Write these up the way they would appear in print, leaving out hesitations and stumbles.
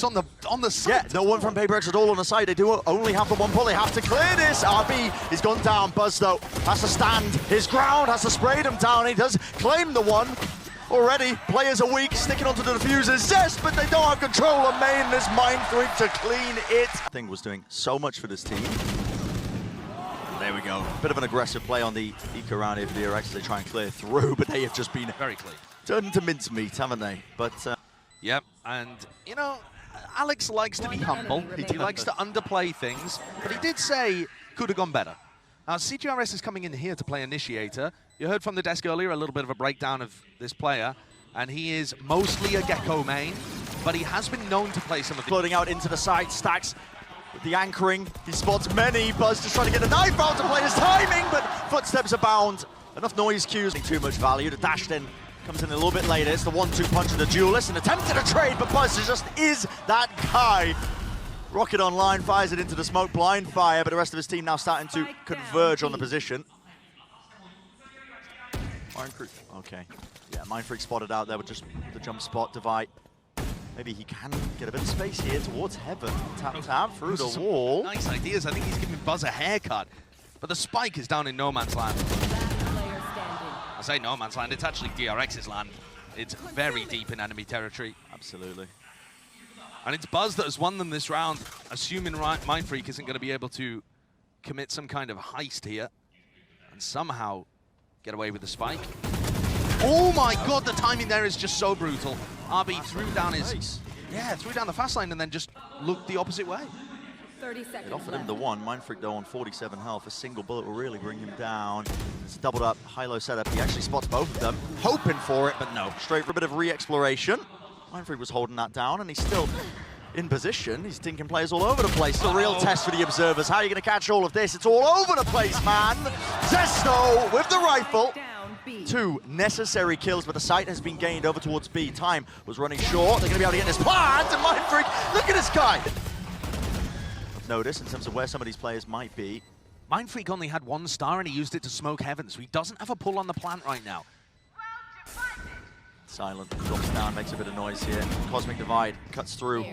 on the side. Yeah, no one from PaperX at all on the side. They do only have the one pull. They have to clear this. RB is gone down. Buzz, though, has to stand his ground, has to spray them down. He does claim the one. Already, players are weak, sticking onto the diffusers. Zest, but they don't have control of main. This Mind Freak to clean it. Thing was doing so much for this team. There we go. Bit of an aggressive play on the eco round here for DRX as they try and clear through, but they have just been Very clean. turned into mincemeat, haven't they? But Yep, and you know, Alex likes to be humble. He likes to underplay things, but he did say could have gone better. Now, CGRS is coming in here to play Initiator. You heard from the desk earlier a little bit of a breakdown of this player, and he is mostly a Gecko main, but he has been known to play some of the... Floating out into the side, Stacks with the anchoring. He spots many. Buzz just trying to get a knife out to play his timing, but footsteps abound. Enough noise cues, too much value. The dash then comes in a little bit later. It's the 1-2 punch of the duelist, and attempted a trade, but Buzz just is that guy. Rocket online, fires it into the smoke, blind fire, but the rest of his team now starting to converge on the position. Mind Freak, okay. Yeah, Mind Freak spotted out there with just the jump spot, Divide. Maybe he can get a bit of space here towards Heaven. Tap through the wall. Nice ideas. I think he's giving Buzz a haircut, but the spike is down in no man's land. I say no man's land, it's actually DRX's land. It's very deep in enemy territory. Absolutely. And it's Buzz that has won them this round, assuming Mind Freak isn't going to be able to commit some kind of heist here and somehow get away with the spike. Oh my god, the timing there is just so brutal. RB threw down his... Yeah, threw down the fast line and then just looked the opposite way. 30 seconds It offered left. him the one. Mind Freak, though, on 47 health. A single bullet will really bring him down. It's a doubled up, high-low setup. He actually spots both of them, hoping for it, but no. Straight for a bit of re-exploration. Mind Freak was holding that down, and he's still in position. He's dinking players all over the place. It's a real test for the observers. How are you going to catch all of this? It's all over the place, man. Zesto with the rifle. Down B. 2 necessary kills, but the site has been gained over towards B. Time was running short. They're going to be able to get this plant, and Mind Freak, look at this guy. Notice in terms of where some of these players might be. Mind Freak only had 1 star and he used it to smoke Heaven, so he doesn't have a pull on the plant right now. Silent drops down, makes a bit of noise here. Cosmic Divide cuts through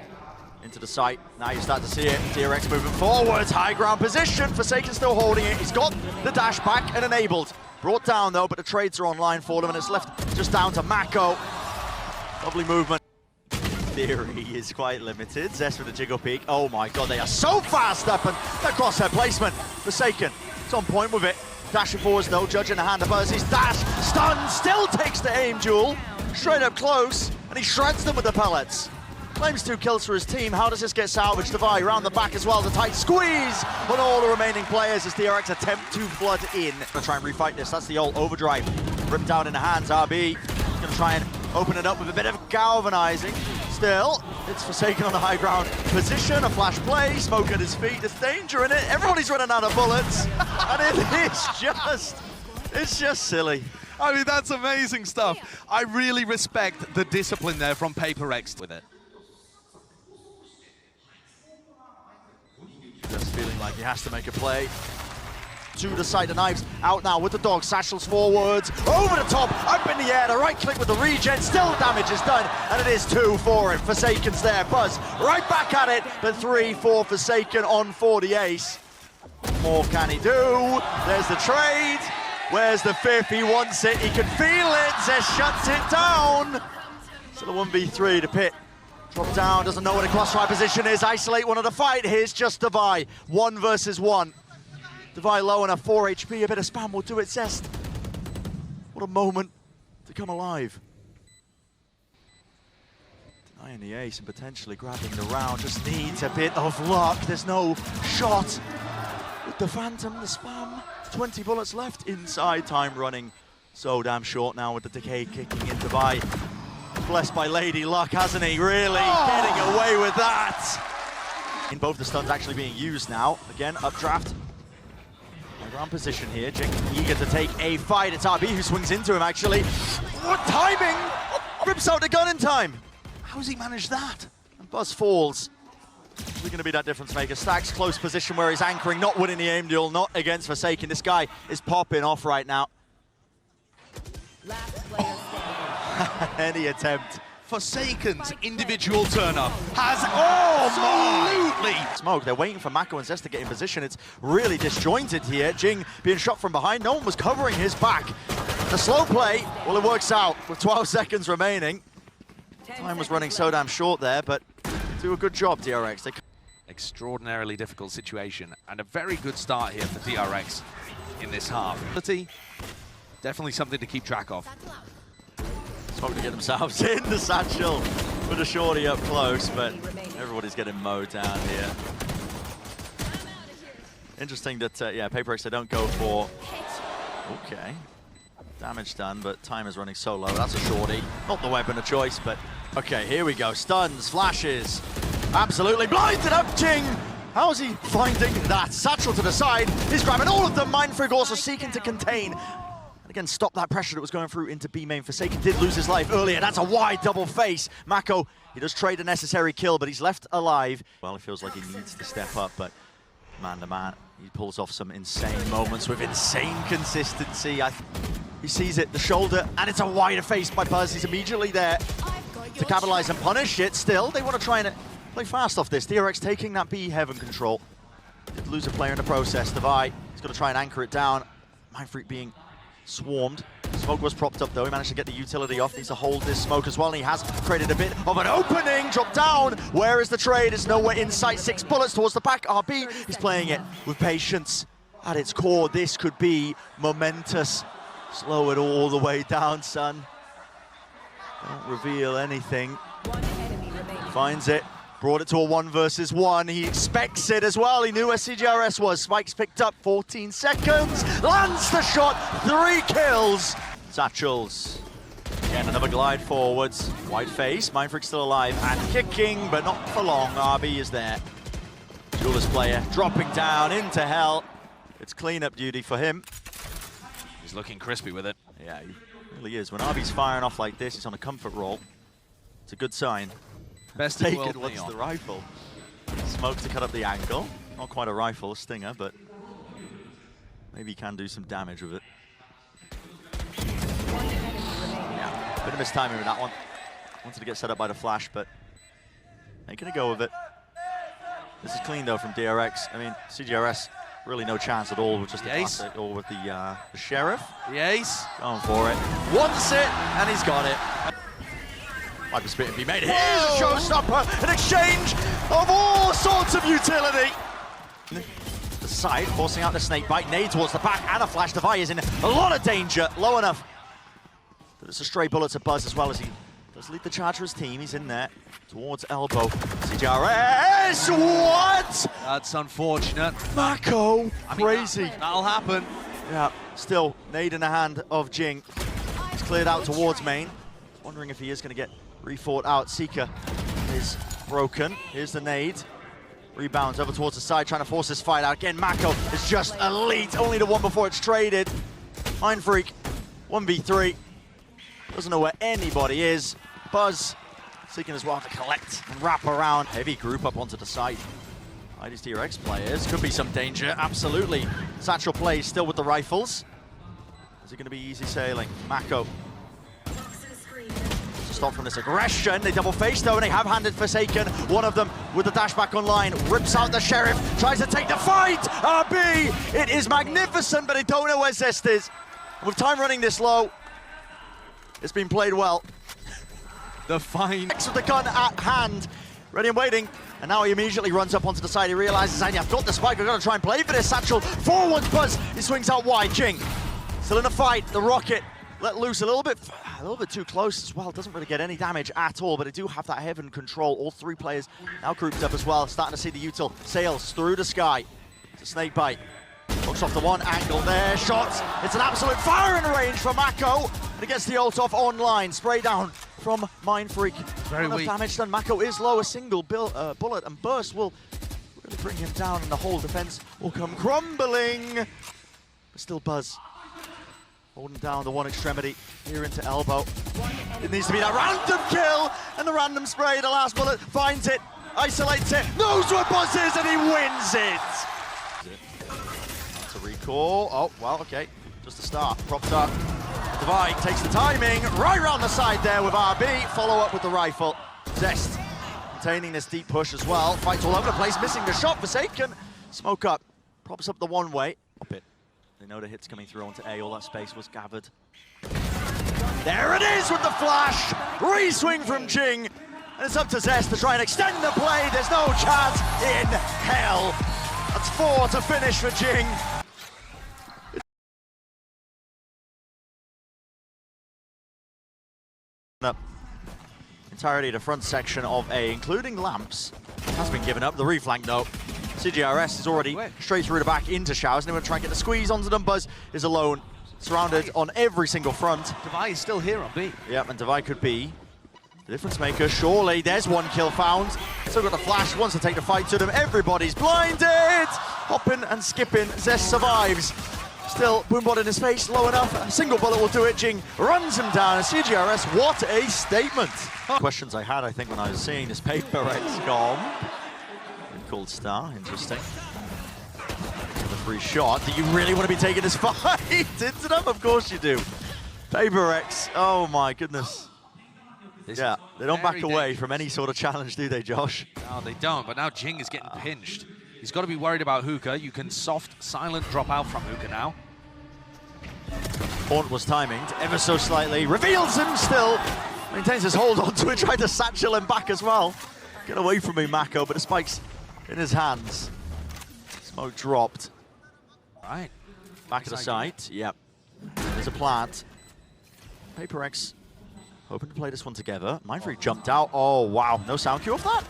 into the site. Now you start to see it. DRX moving forwards, high ground position. Forsaken still holding it. He's got the dash back and enabled. Brought down though, but the trades are online for them, and it's left just down to Mako. Lovely movement. Theory is quite limited. Zest with the jiggle peak. Oh my god, they are so fast up, and that crosshair placement. Forsaken, it's on point with it. Dashing forwards though, judging the hand of Buzz. He's dash, stun, still takes the aim duel. Straight up close, and he shreds them with the pellets. Claims 2 kills for his team. How does this get salvaged? Divide around the back as well. The tight squeeze on all the remaining players as DRX attempt to flood in. Gonna try and refight this. That's the old overdrive. Ripped out in the hands. RB gonna try and open it up with a bit of galvanizing. Still, it's Forsaken on the high ground position. A flash play. Smoke at his feet. There's danger in it. Everybody's running out of bullets, and it's just silly. I mean, that's amazing stuff. I really respect the discipline there from PaperX with it. Just feeling like he has to make a play. To the side, the knives out now with the dog. Satchels forwards, over the top, up in the air. The right click with the regen, still damage is done, and it is 2 for it. Forsaken's there, Buzz right back at it, but 3 for Forsaken on for the ace. What more can he do? There's the trade. Where's the 5th? He wants it, he can feel it. Zest shuts it down. So the 1v3, the pit. Drop down, doesn't know what a crossfire position is. Isolate one of the fight. Here's just Divide. 1 versus 1. Divide low enough, 4 HP. A bit of spam will do it, Zest. What a moment to come alive. Denying the ace and potentially grabbing the round. Just needs a bit of luck. There's no shot. With the Phantom, the spam. 20 bullets left inside. Time running so damn short now with the decay kicking in. Divide. Blessed by Lady Luck, hasn't he? Really getting away with that. In both the stuns actually being used now. Again, updraft. Ground position here. Jink eager to take a fight. It's RB who swings into him, actually. What timing! Rips out the gun in time. How has he managed that? And Buzz falls. Is he going to be that difference maker? Stacks close position where he's anchoring, not winning the aim duel, not against Forsaken. This guy is popping off right now. Last player standing. Any attempt Forsaken's individual turn-up has absolutely... Smoke, they're waiting for Mako and Zest to get in position. It's really disjointed here. Jing being shot from behind. No one was covering his back. The slow play, well, it works out with 12 seconds remaining. Time was running so damn short there, but do a good job, DRX. Extraordinarily difficult situation, and a very good start here for DRX in this half. Definitely something to keep track of. Smoke to get themselves in the satchel with a shorty up close, but everybody's getting mowed down here. Interesting that, yeah, Paper X, they don't go for... Okay. Damage done, but time is running so low. That's a shorty. Not the weapon of choice, but... Okay, here we go. Stuns, flashes. Absolutely blinded up, Jing! How's he finding that? Satchel to the side. He's grabbing all of them. Mindfreak also seeking to contain. And again, stop that pressure that was going through into B main. Forsaken did lose his life earlier. That's a wide double face. Mako, he does trade a necessary kill, but he's left alive. Well, it feels like he needs to step up, but man to man, he pulls off some insane moments with insane consistency. He sees it, the shoulder, and it's a wider face by Buzz. He's immediately there to capitalize and punish it. Still, they want to try and play fast off this. DRX taking that B heaven control. Did lose a player in the process. Devi, he's got to try and anchor it down. Mindfreak being swarmed. Smoke was propped up though. He managed to get the utility off. Needs to hold this smoke as well. And he has created a bit of an opening. Drop down. Where is the trade? It's nowhere in sight. 6 bullets towards the back. RB is playing it with patience. At its core, this could be momentous. Slow it all the way down, son. Don't reveal anything. Finds it. Brought it to a 1 versus 1. He expects it as well. He knew where CGRS was. Spike's picked up. 14 seconds. Lands the shot. 3 kills. Satchels. Again, another glide forwards. White face. Mindfreak still alive and kicking, but not for long. RB is there. Duelist player dropping down into hell. It's cleanup duty for him. He's looking crispy with it. Yeah, he really is. When RB's firing off like this, he's on a comfort roll. It's a good sign. Best in the world, what's the rifle? Smoke to cut up the angle. Not quite a rifle, a stinger, but maybe he can do some damage with it. Yeah, bit of mistiming with that one. Wanted to get set up by the flash, but ain't gonna go with it. This is clean though from DRX. I mean, CGRS, really no chance at all with just the classic or with the Sheriff. The ace. Going for it. Wants it, and he's got it. Might be spit and be made. Here's a showstopper, an exchange of all sorts of utility. The side, forcing out the snake bite, nade towards the back, and a flash. Devi is in a lot of danger, low enough. But it's a stray bullet to Buzz as well as he does lead the charge for his team. He's in there, towards elbow. CGRS, what? That's unfortunate. Mako, crazy. That'll happen. Yeah, still, nade in the hand of Jing. He's cleared out towards main. Wondering if he is going to get refought out. Seeker is broken. Here's the nade. Rebounds over towards the side, trying to force this fight out. Again, Mako is just elite. Only the one before it's traded. Mindfreak, 1v3. Doesn't know where anybody is. Buzz seeking as well to collect and wrap around. Heavy group up onto the side. ID's DRX players. Could be some danger, absolutely. Satchel plays still with the rifles. Is it going to be easy sailing? Mako. Stop from this aggression. They double face though, and they have handed Forsaken. One of them with the dash back online, rips out the Sheriff, tries to take the fight. RB, it is magnificent, but they don't know where Zest is. With time running this low, it's been played well. The fine. With the gun at hand, ready and waiting. And now he immediately runs up onto the side. He realizes, I've got the spike, I've got to try and play for this. Satchel forwards, Buzz, he swings out wide. Jing, still in the fight. The rocket let loose a little bit too close as well. Doesn't really get any damage at all, but they do have that heaven control. All 3 players now grouped up as well. Starting to see the util. Sails through the sky. It's a snake bite. Looks off the one angle there. Shots. It's an absolute firing range for Mako. And he gets the ult off online. Spray down from Mindfreak. Very weak. Damage done. Mako is low. A single bullet and burst will really bring him down, and the whole defense will come crumbling. But still Buzz holding down the one extremity here into elbow. It needs to be that random kill, and the random spray, the last bullet, finds it, isolates it, knows where Buzz is, and he wins it! That's a recall. Oh, well, okay. Just a start. Propped up. Divide takes the timing, right round the side there with RB, follow up with the rifle. Zest containing this deep push as well. Fights all over the place, missing the shot. Forsaken, smoke up, props up the one way. Up it. They know the hit's coming through onto A, all that space was gathered. There it is with the flash! Re-swing from Jing, and it's up to Zest to try and extend the play. There's no chance in hell. That's 4 to finish for Jing. Entirety of the front section of A, including lamps, has been given up. The reflank though. CGRS is already straight through the back into Showers, and they want to try and get the squeeze onto them. Buzz is alone, surrounded on every single front. Divide is still here on B. Yep, and Divide could be the difference maker, surely. There's one kill found. Still got the flash, wants to take the fight to them. Everybody's blinded! Hopping and skipping, Zest survives. Still, Boombot in his face, low enough. A single bullet will do it. Jing runs him down. And CGRS, what a statement. Questions I had, I think, when I was seeing this paper X gone. Called Star, interesting. The free shot. Do you really want to be taking this fight into them? Of course you do. Paper X, oh my goodness. Yeah, they don't back away from any sort of challenge, do they, Josh? No, they don't, but now Jing is getting pinched. He's got to be worried about Hookah. You can soft, silent drop out from Hookah now. Haunt was timed ever so slightly. Reveals him still. Maintains his hold onto it. Tried to satchel him back as well. Get away from me, Mako, but the spike's in his hands. Smoke dropped. Right. Back of the site. Yep. There's a plant. Paper X hoping to play this one together. Mindfreak jumped out. Oh, wow. No sound cue off that.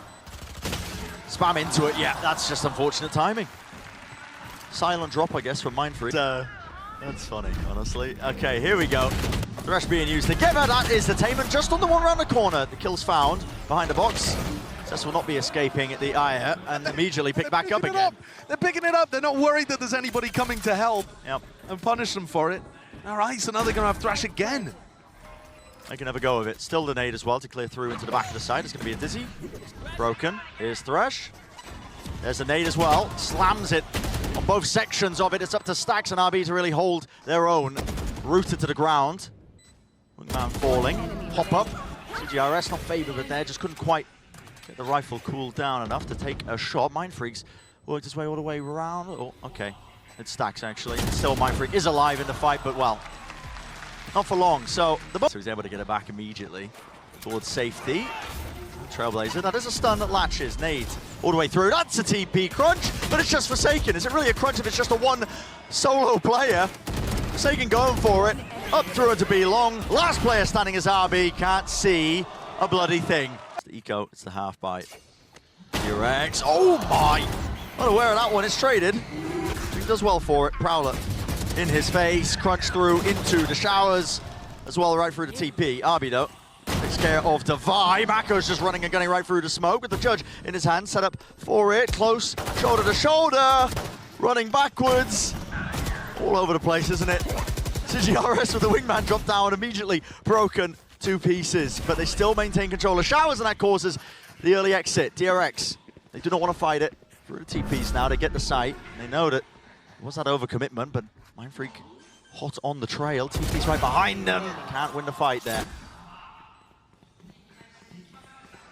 Spam into it. Yeah, that's just unfortunate timing. Silent drop, I guess, from Mindfreak. That's funny, honestly. Okay, here we go. Thresh being used together. That is the Tainment just on the one around the corner. The kill's found behind the box. Cess will not be escaping at the Aya and immediately pick back up again. They're picking it up. They're not worried that there's anybody coming to help and punish them for it. All right, so now they're going to have Thresh again. They can have a go of it. Still the nade as well to clear through into the back of the side. It's going to be a Dizzy. Broken. Here's Thresh. There's the nade as well. Slams it on both sections of it. It's up to Stax and RB to really hold their own. Rooted to the ground. Wingman falling. Hop up. CGRS not favored with there. Just couldn't quite get the rifle cooled down enough to take a shot. Mindfreak's worked his way all the way around. Oh, okay. It's Stax actually. Still Mindfreak is alive in the fight, but well, not for long. So he's able to get it back immediately towards safety. Trailblazer, that is a stun that latches. Nade all the way through. That's a TP crunch, but it's just Forsaken. Is it really a crunch if it's just a one solo player? Forsaken going for it. Up through it to be long. Last player standing is RB. Can't see a bloody thing. It's the eco, it's the half bite. DRX, oh my! Not aware of that one, it's traded. He does well for it. Prowler in his face, crunch through into the Showers as well, right through the TP. RB though takes care of Divide. Mako's just running and gunning right through the smoke with the Judge in his hand, set up for it. Close, shoulder to shoulder, running backwards. All over the place, isn't it? CGRS with the wingman drop down, immediately broken 2 pieces, but they still maintain control of Showers, and that causes the early exit. DRX, they do not want to fight it. Through the TPs now to get the site. They know that it was that overcommitment, but Mindfreak hot on the trail. TP's right behind them. Can't win the fight there.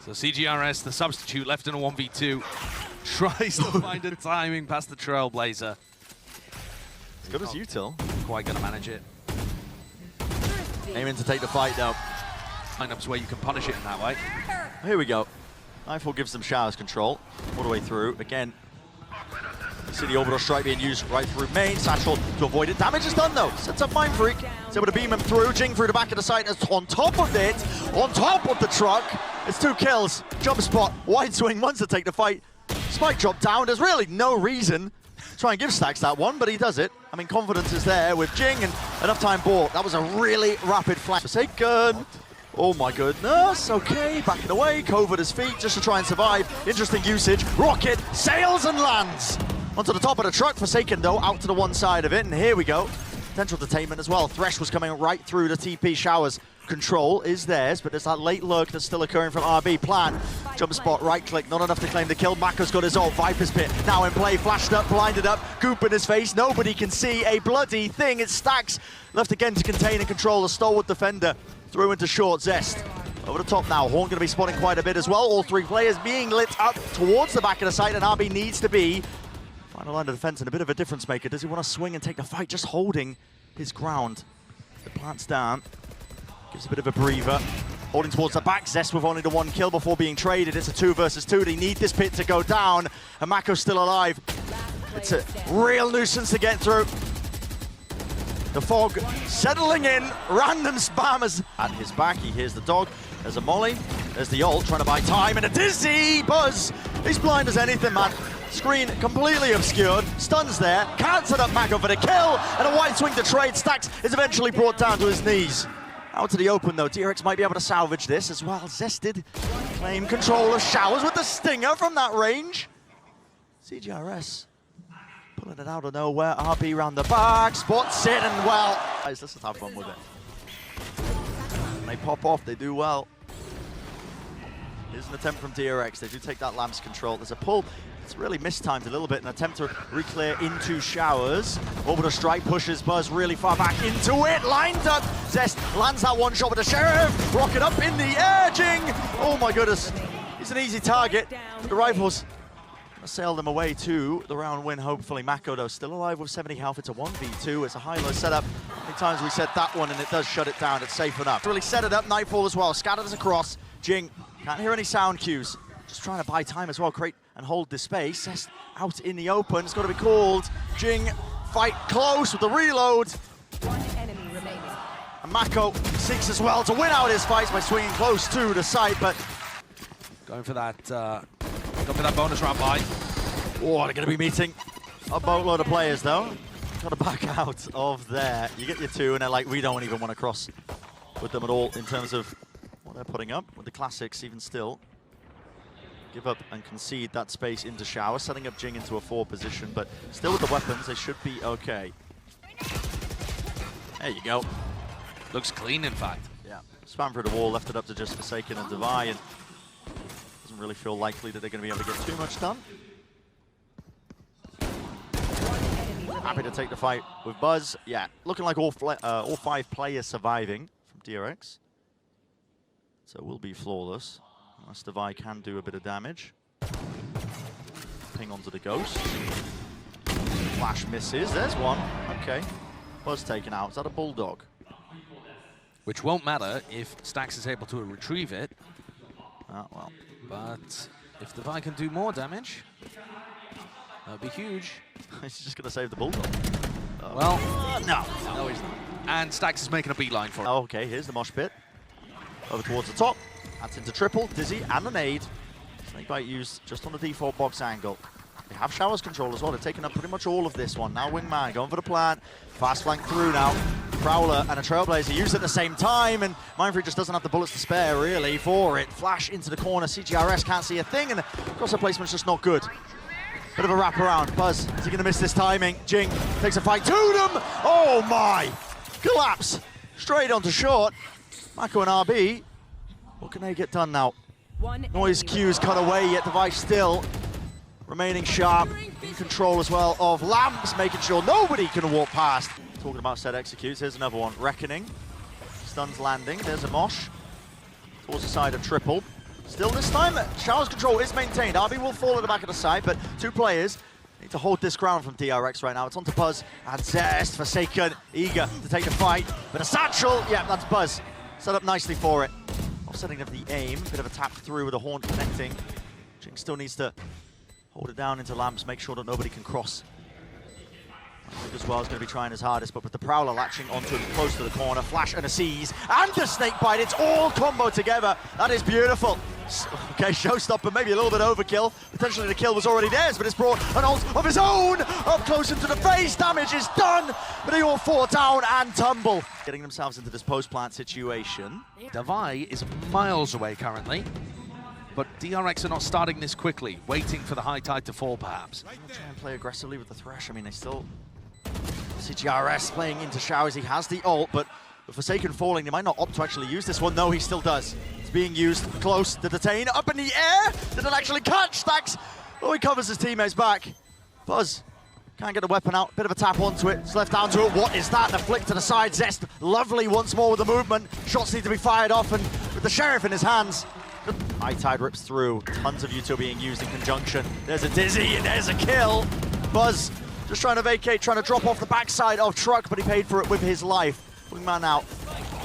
So CGRS, the substitute, left in a 1v2, tries to find a timing past the Trailblazer. As good as Util. Quite going to manage it. Aiming to take the fight though. Lineups where you can punish it in that way. Here we go. Nightfall gives them Showers control all the way through. Again, you see the orbital strike being used right through main. Satchel to avoid it. Damage is done though. Sets up Mindfreak. It's able to beam him through. Jing through the back of the site. On top of it, on top of the truck. It's 2 kills. Jump spot. Wide swing wants to take the fight. Spike drop down. There's really no reason to try and give Stax that one, but he does it. I mean, confidence is there with Jing and enough time bought. That was a really rapid flash. Forsaken. Oh my goodness, okay, backing away, covered his feet just to try and survive. Interesting usage, rocket, sails and lands. Onto the top of the truck, Forsaken though, out to the one side of it, and here we go. Potential detainment as well. Thresh was coming right through the TP. Showers control is theirs, but there's that late lurk that's still occurring from RB. Plan, jump spot, right click, not enough to claim the kill. Mako's got his ult, Viper's Pit now in play, flashed up, blinded up, goop in his face, nobody can see a bloody thing. It's Stacks left again to contain and control the stalwart defender. Through into short, Zest. Over the top now, Horn going to be spotting quite a bit as well. All three players being lit up towards the back of the site, and RB needs to be final line of defense and a bit of a difference maker. Does he want to swing and take the fight? Just holding his ground. The plant's down, gives a bit of a breather. Holding towards the back, Zest with only the one kill before being traded. It's a 2 versus 2. They need this pit to go down, and Mako's still alive. It's a real nuisance to get through. The fog settling in, random spammers at his back. He hears the dog. There's a molly, there's the ult, trying to buy time, and a dizzy Buzz. He's blind as anything, man. Screen completely obscured, stuns there, can't set up Mako for the kill, and a wide swing to trade. Stacks is eventually brought down to his knees. Out to the open though, DRX might be able to salvage this as well. Zested claim control of Showers with the stinger from that range. CGRS pulling it out of nowhere, RB round the back, spots it, and well, guys, let's just have fun with it. When they pop off, they do well. Here's an attempt from DRX. They do take that Lamb's control. There's a pull. It's really mistimed a little bit. An attempt to re-clear into Showers. Orbital strike pushes Buzz really far back into it. Lined up. Zest lands that one shot with the Sheriff. Rocket up in the air. Jing. Oh my goodness. It's an easy target. The Rifles sail them away to the round win, hopefully. Mako, though, still alive with 70 health. It's a 1v2. It's a high-low setup. How many times we said that one, and it does shut it down. It's safe enough. Really set it up. Nightfall as well. Scattered us across. Jing, can't hear any sound cues. Just trying to buy time as well. Create and hold the space. Zest out in the open. It's got to be called. Jing, fight close with the reload. One enemy remaining. And Mako seeks as well to win out his fights by swinging close to the site, but Going for that bonus round buy. oh, they're going to be meeting a boatload of players, though. Got to back out of there. You get your 2, and they're like, we don't even want to cross with them at all in terms of what they're putting up. With the classics, even still, give up and concede that space into Shower, setting up Jing into a 4 position, but still with the weapons, they should be okay. There you go. Looks clean, in fact. Yeah, spam through the wall, left it up to just Forsaken and Devi, and doesn't really feel likely that they're going to be able to get too much done. Happy to take the fight with Buzz. Yeah, looking like all 5 players surviving from DRX. So it will be flawless. Unless Devi can do a bit of damage. Ping onto the Ghost. Flash misses. There's one. Okay. Buzz taken out. Is that a Bulldog? Which won't matter if Stacks is able to retrieve it. Ah, well. But if the Vi can do more damage, that would be huge. He's just going to save the Bulldog. Oh. Well, no, he's not. And Stacks is making a beeline for it. Oh, okay, here's the mosh pit. Over towards the top. That's into triple, Dizzy, and the nade. Snakebite used just on the default box angle. They have Showers control as well. They're taking up pretty much all of this one. Now Wingman going for the plant. Fast flank through now. Prowler and a Trailblazer used at the same time, and Mindfreak just doesn't have the bullets to spare, really, for it. Flash into the corner. CGRS can't see a thing, and the crosser placement's just not good. Bit of a wraparound. Buzz, is he going to miss this timing? Jing takes a fight to them. Oh my! Collapse. Straight onto short. Mako and RB. What can they get done now? Noise cues cut away, yet Device still remaining sharp. In control as well of Lamps, making sure nobody can walk past. Talking about set executes, here's another one. Reckoning. Stuns landing. There's a mosh. Towards the side of triple. Still this time, Showers control is maintained. RB will fall at the back of the side, but 2 players need to hold this ground from DRX right now. It's on to Buzz and Zest. Forsaken, eager to take the fight. But a satchel, yeah, that's Buzz. Set up nicely for it. Offsetting of the aim, bit of a tap through with a Horn connecting. Jing still needs to hold it down into Lamps, make sure that nobody can cross. As well is going to be trying his hardest, but with the Prowler latching onto him close to the corner, flash and a seize, and the Snakebite, it's all combo together. That is beautiful. Okay, showstopper, maybe a little bit overkill. Potentially the kill was already theirs, but it's brought an ult of his own up close into the face. Damage is done, but they all fall down and tumble. Getting themselves into this post-plant situation. Devi is miles away currently, but DRX are not starting this quickly, waiting for the high tide to fall perhaps. Try and play aggressively with the Thresh. I mean, they still... CGRS playing into Showers. He has the ult, but But Forsaken falling, they might not opt to actually use this one. No, he still does. It's being used close to detain, up in the air. Didn't actually catch. Stacks. Oh, he covers his teammates back. Buzz can't get the weapon out. Bit of a tap onto it. It's left down to it. What is that? And a flick to the side. Zest lovely once more with the movement. Shots need to be fired off, and with the Sheriff in his hands. High Tide rips through. Tons of Util being used in conjunction. There's a Dizzy and there's a kill. Buzz just trying to vacate, trying to drop off the backside of Truck, but he paid for it with his life. Wingman out.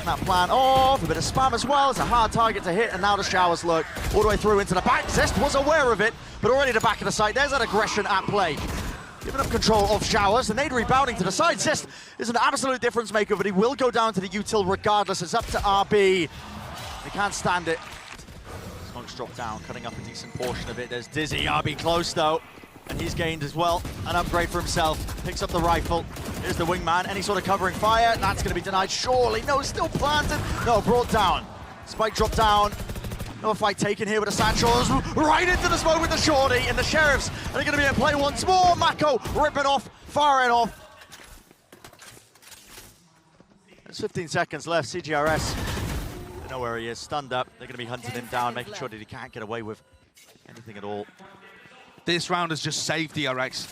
That plan off, a bit of spam as well. It's a hard target to hit, and now the showers lurk all the way through into the back. Zest was aware of it, but already the back of the site. There's that aggression at play. Giving up control of showers, the nade rebounding to the side. Zest is an absolute difference maker, but he will go down to the Util regardless. It's up to RB. They can't stand it. Smoke's dropped down, cutting up a decent portion of it. There's Dizzy, RB close though. And he's gained as well an upgrade for himself. Picks up the rifle. Here's the Wingman. Any sort of covering fire. That's going to be denied, surely. No, still planted. No, brought down. Spike dropped down. No fight taken here with the Satchels. Right into the smoke with the Shorty. And the Sheriffs are going to be in play once more. Mako ripping off, firing off. There's 15 seconds left. CGRS, they know where he is. Stunned up. They're going to be hunting him down, making sure that he can't get away with anything at all. This round has just saved DRX.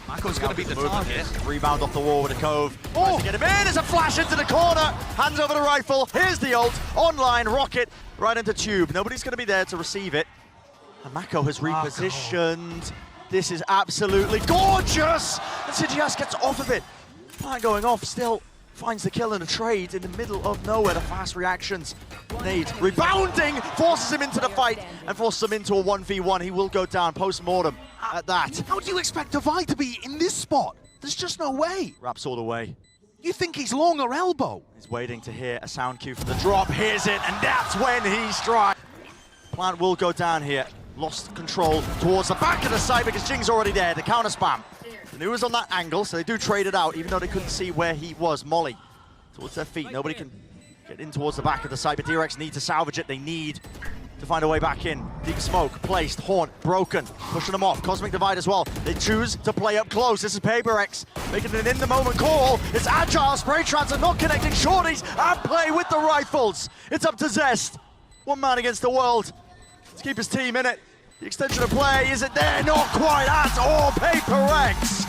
Mako's going to be the target. Rebound off the wall with a Cove. Oh, get him in. There's a flash into the corner. Hands over the rifle. Here's the ult. Online rocket right into Tube. Nobody's going to be there to receive it. And Mako has repositioned. This is absolutely gorgeous. And CGS gets off of it. Plan going off still. Finds the kill and a trade in the middle of nowhere. The fast reactions. Nade rebounding, forces him into the fight and forces him into a 1v1. He will go down post-mortem at that. How do you expect Divide to be in this spot? There's just no way. Wraps all the way. You think he's long or elbow? He's waiting to hear a sound cue for the drop. Hears it, and that's when he strikes. Plant will go down here. Lost control towards the back of the site because Jing's already there. The counter spam. And he was on that angle, so they do trade it out, even though they couldn't see where he was. Molly towards their feet. Nobody can get in towards the back of the site, but DRX need to salvage it. They need to find a way back in. Deep smoke, placed, Haunt, broken, pushing them off. Cosmic Divide as well. They choose to play up close. This is PaperX, making an in-the-moment call. It's agile, spray transfer, not connecting shorties, and play with the rifles. It's up to Zest. One man against the world to keep his team in it. The extension of play, is it there? Not quite at all. PaperX